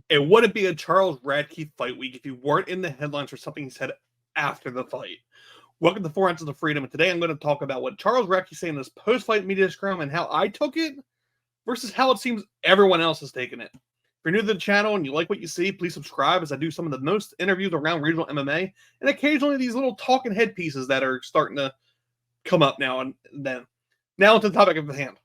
It wouldn't be a Charles Radtke fight week if you weren't in the headlines for something he said after the fight. Welcome to 4 Ounces of Freedom, and today I'm going to talk about what Charles Radtke said in this post-fight media scrum and how I took it versus how it seems everyone else has taken it. If you're new to the channel and you like what you see, please subscribe as I do some of the most interviews around regional MMA and occasionally these little talking head pieces that are starting to come up now and then. Now to the topic of the hand.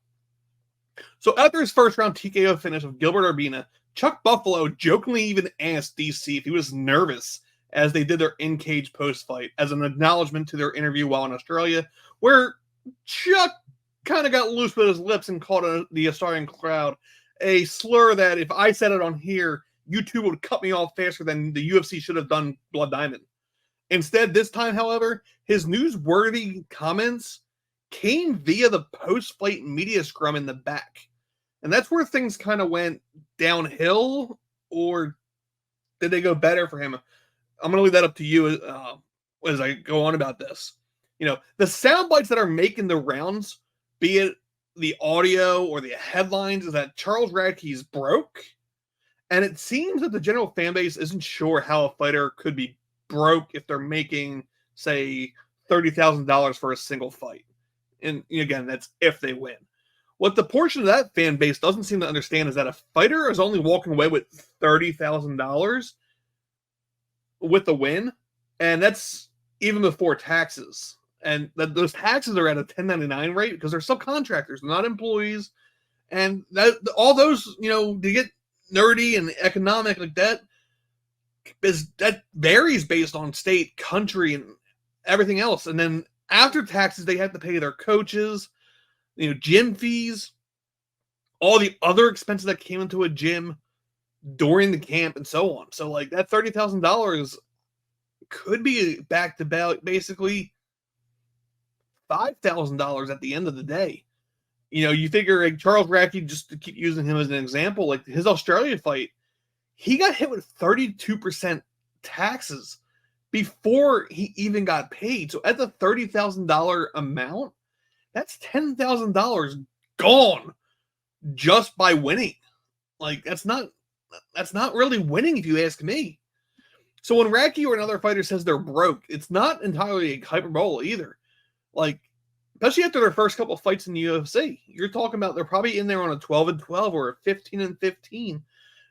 So after his first round TKO finish of Gilbert Urbina, Chuck Buffalo jokingly even asked DC if he was nervous as they did their in-cage post-fight as an acknowledgement to their interview while in Australia, where Chuck kind of got loose with his lips and called the Australian crowd a slur that if I said it on here, YouTube would cut me off faster than the UFC should have done Blood Diamond. Instead, this time, however, his newsworthy comments came via the post-fight media scrum in the back. And that's where things kind of went downhill, or did they go better for him? I'm going to leave that up to you as I go on about this. You know, the sound bites that are making the rounds, be it the audio or the headlines, is that Charles Radtke's broke. And it seems that the general fan base isn't sure how a fighter could be broke if they're making, say, $30,000 for a single fight. And again, that's if they win. What the portion of that fan base doesn't seem to understand is that a fighter is only walking away with $30,000 with the win, and that's even before taxes. And those taxes are at a 1099 rate because they're subcontractors, they're not employees. And all those, you know, to get nerdy and economic like that varies based on state, country, and everything else. And then after taxes, they have to pay their coaches, you know, gym fees, all the other expenses that came into a gym during the camp and so on. So like that $30,000 could be back to back basically $5,000 at the end of the day. You know, you figure like Charles Radtke, just to keep using him as an example, like his Australian fight, he got hit with 32% taxes before he even got paid. So at the $30,000 amount, that's $10,000 gone just by winning. Like that's not really winning if you ask me. So when Radtke or another fighter says they're broke, it's not entirely a hyperbole either. Like, especially after their first couple of fights in the UFC, you're talking about they're probably in there on a 12-12 or a 15-15.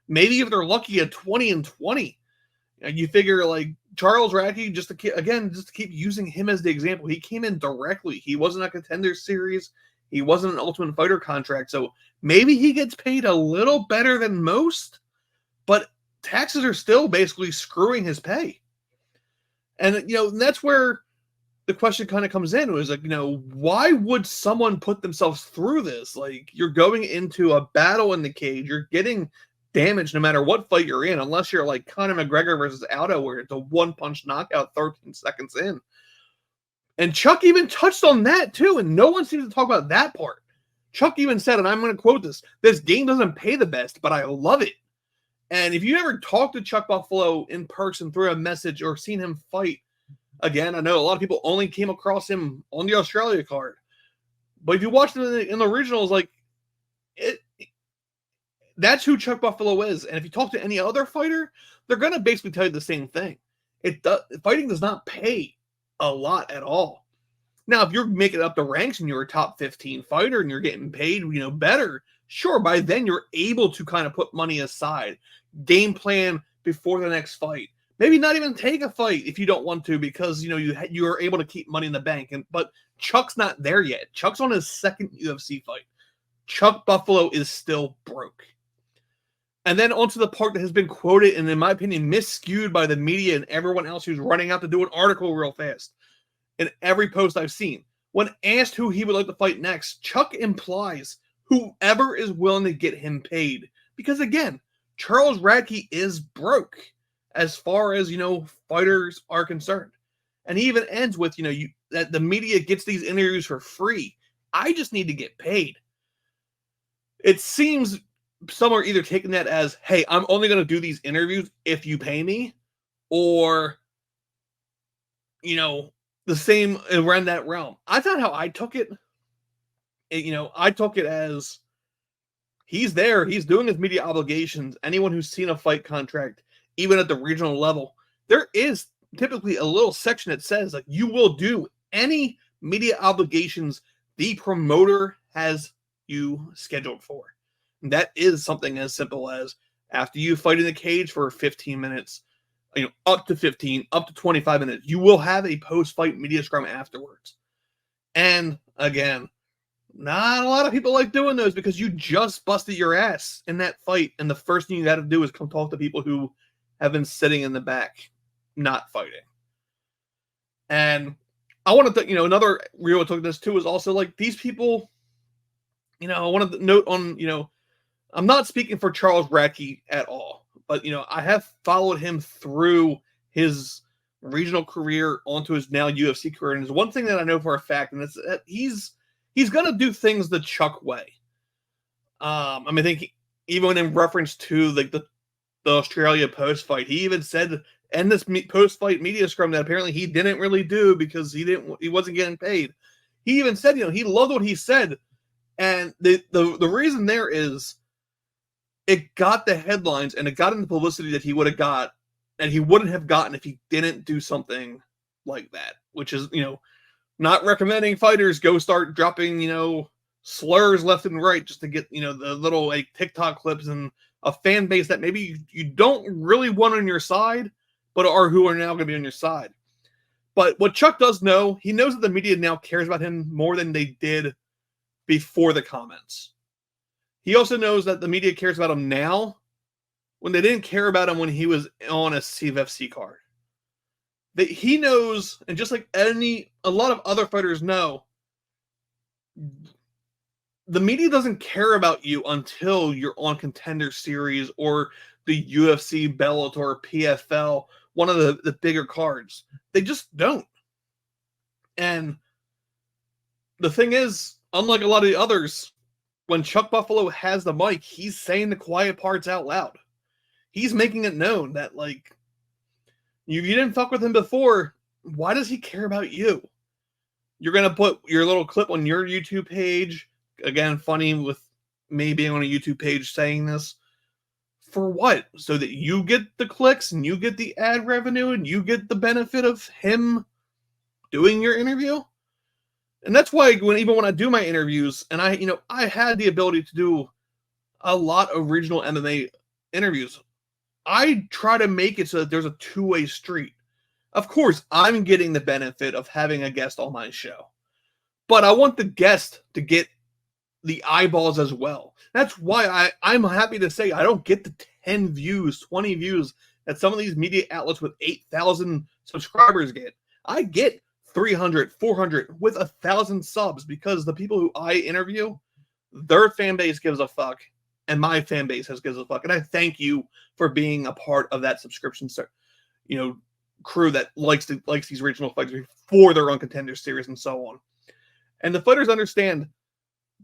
Maybe if they're lucky, a 20-20. And you figure like Charles Radtke, just to keep using him as the example, he came in directly. He wasn't a Contender Series. He wasn't an Ultimate Fighter contract. So maybe he gets paid a little better than most, but taxes are still basically screwing his pay. And, you know, that's where the question kind of comes in. It was like, you know, why would someone put themselves through this? Like, you're going into a battle in the cage. You're getting damage no matter what fight you're in, unless you're like Conor McGregor versus Aldo, where it's a one-punch knockout 13 seconds in. And Chuck even touched on that too, and no one seems to talk about that part. Chuck even said, and I'm going to quote this game doesn't pay the best, but I love it. And if you ever talked to Chuck Buffalo in person through a message or seen him fight, again, I know a lot of people only came across him on the Australia card. But if you watched him in the originals, like, that's who Chuck Buffalo is. And if you talk to any other fighter, they're going to basically tell you the same thing. Fighting does not pay a lot at all. Now, if you're making up the ranks and you're a top 15 fighter and you're getting paid, you know, better, sure, by then you're able to kind of put money aside, game plan before the next fight. Maybe not even take a fight if you don't want to, because, you know, you are able to keep money in the bank. But Chuck's not there yet. Chuck's on his second UFC fight. Chuck Buffalo is still broke. And then onto the part that has been quoted and, in my opinion, misskewed by the media and everyone else who's running out to do an article real fast. In every post I've seen, when asked who he would like to fight next, Chuck implies whoever is willing to get him paid. Because again, Charles Radtke is broke as far as, you know, fighters are concerned. And he even ends with, you know, that the media gets these interviews for free. I just need to get paid. It seems some are either taking that as, hey, I'm only going to do these interviews if you pay me, or, you know, the same around that realm. That's not how I took it. You know, I took it as He's there. He's doing his media obligations. Anyone who's seen a fight contract, even at the regional level, there is typically a little section that says like you will do any media obligations the promoter has you scheduled for. And that is something as simple as after you fight in the cage for 15 minutes, up to 15, up to 25 minutes, you will have a post-fight media scrum afterwards. And again, not a lot of people like doing those because you just busted your ass in that fight. And the first thing you got to do is come talk to people who have been sitting in the back, not fighting. And I want to, another real took this too is also like these people, I want to note on, I'm not speaking for Charles Radtke at all, but, I have followed him through his regional career onto his now UFC career. And there's one thing that I know for a fact, and it's that he's going to do things the Chuck way. I think even in reference to like the Australia post fight, he even said in this post fight media scrum that apparently he didn't really do because he wasn't getting paid. He even said, he loved what he said. And the reason there is it got the headlines and it got in the publicity that he would have got and he wouldn't have gotten if he didn't do something like that, which is, not recommending fighters go start dropping, slurs left and right just to get, the little like TikTok clips and a fan base that maybe you don't really want on your side, but who are now going to be on your side. But what Chuck does know, he knows that the media now cares about him more than they did before the comments. He also knows that the media cares about him now when they didn't care about him when he was on a CFFC card. That he knows, and just like a lot of other fighters know, the media doesn't care about you until you're on Contender Series or the UFC, Bellator, PFL, one of the bigger cards. They just don't. And the thing is, unlike a lot of the others, when Chuck Buffalo has the mic, he's saying the quiet parts out loud. He's making it known that, like, you didn't fuck with him before. Why does he care about you? You're going to put your little clip on your YouTube page. Again, funny with me being on a YouTube page saying this. For what? So that you get the clicks and you get the ad revenue and you get the benefit of him doing your interview? And that's why even when I do my interviews, and I had the ability to do a lot of regional MMA interviews, I try to make it so that there's a two-way street. Of course, I'm getting the benefit of having a guest on my show, but I want the guest to get the eyeballs as well. That's why I'm happy to say I don't get the 10 views, 20 views that some of these media outlets with 8,000 subscribers get. I get 300, 400 with 1,000 subs because the people who I interview, their fan base gives a fuck, and my fan base gives a fuck. And I thank you for being a part of that subscription, crew that likes these regional fights for their own Contender Series and so on. And the fighters understand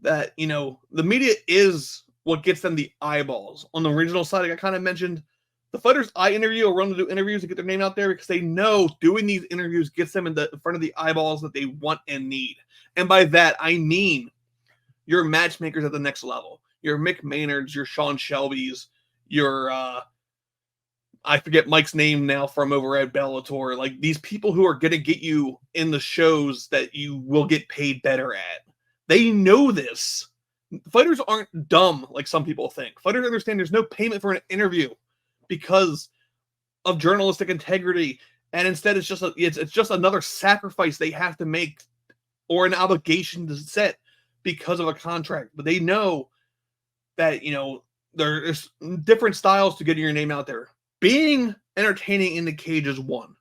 that, the media is what gets them the eyeballs. On the regional side, like I kind of mentioned, the fighters I interview or run to do interviews to get their name out there because they know doing these interviews gets them in front of the eyeballs that they want and need. And by that, I mean your matchmakers at the next level. Your Mick Maynards, your Sean Shelbys, your, I forget Mike's name now from over at Bellator. Like these people who are going to get you in the shows that you will get paid better at. They know this. Fighters aren't dumb like some people think. Fighters understand there's no payment for an interview because of journalistic integrity, and instead it's just another sacrifice they have to make or an obligation to set because of a contract. But they know that there's different styles to getting your name out there. Being entertaining in the cage is one.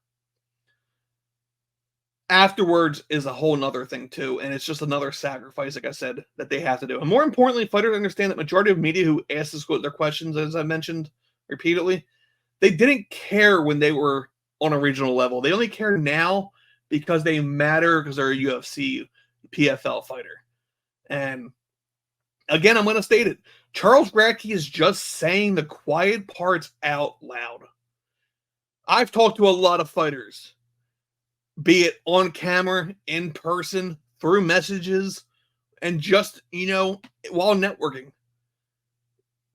Afterwards is a whole nother thing too, and it's just another sacrifice, like I said, that they have to do. And more importantly, fighters understand that majority of media who ask their questions, as I mentioned repeatedly, they didn't care when they were on a regional level. They only care now because they matter because they're a UFC PFL fighter. And again, I'm going to state it. Charles Radtke is just saying the quiet parts out loud. I've talked to a lot of fighters, be it on camera, in person, through messages, and just, while networking.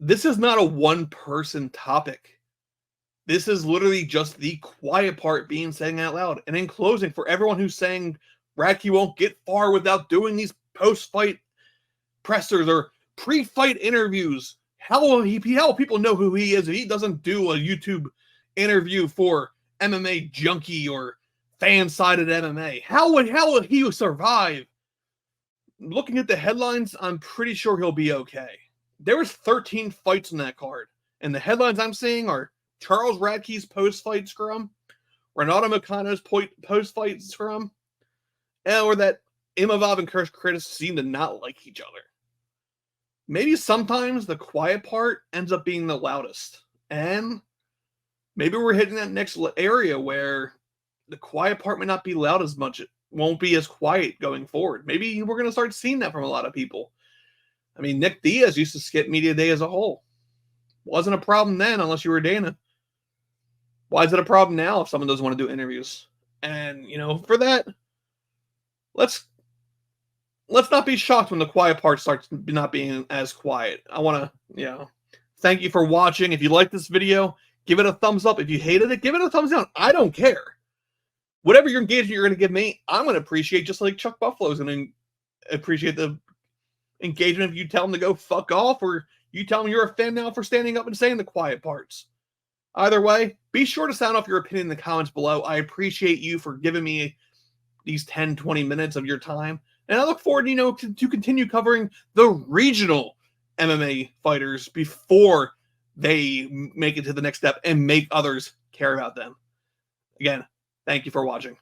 this is not a one-person topic. This is literally just the quiet part being said out loud. And in closing, for everyone who's saying Radtke won't get far without doing these post-fight pressers or pre-fight interviews, how will people know who he is if he doesn't do a YouTube interview for MMA Junkie or Fan-Sided MMA? How will he survive? Looking at the headlines, I'm pretty sure he'll be okay. There was 13 fights in that card, and the headlines I'm seeing are Charles Radtke's post-fight scrum, Renato Moicano's post-fight scrum, or that Imavov and Curtis seem to not like each other. Maybe sometimes the quiet part ends up being the loudest, and maybe we're hitting that next area where the quiet part may not be loud as much. It won't be as quiet going forward. Maybe we're going to start seeing that from a lot of people. I mean, Nick Diaz used to skip media day as a whole. Wasn't a problem then unless you were Dana. Why is it a problem now if someone doesn't want to do interviews? And, for that, let's not be shocked when the quiet part starts not being as quiet. I want to, thank you for watching. If you like this video, give it a thumbs up. If you hated it, give it a thumbs down. I don't care. Whatever your engagement you're going to give me, I'm going to appreciate, just like Chuck Buffalo's going to appreciate the engagement if you tell him to go fuck off, or you tell him you're a fan now for standing up and saying the quiet parts. Either way, be sure to sound off your opinion in the comments below. I appreciate you for giving me these 10-20 minutes of your time, and I look forward to continue covering the regional MMA fighters before they make it to the next step and make others care about them. Again, thank you for watching.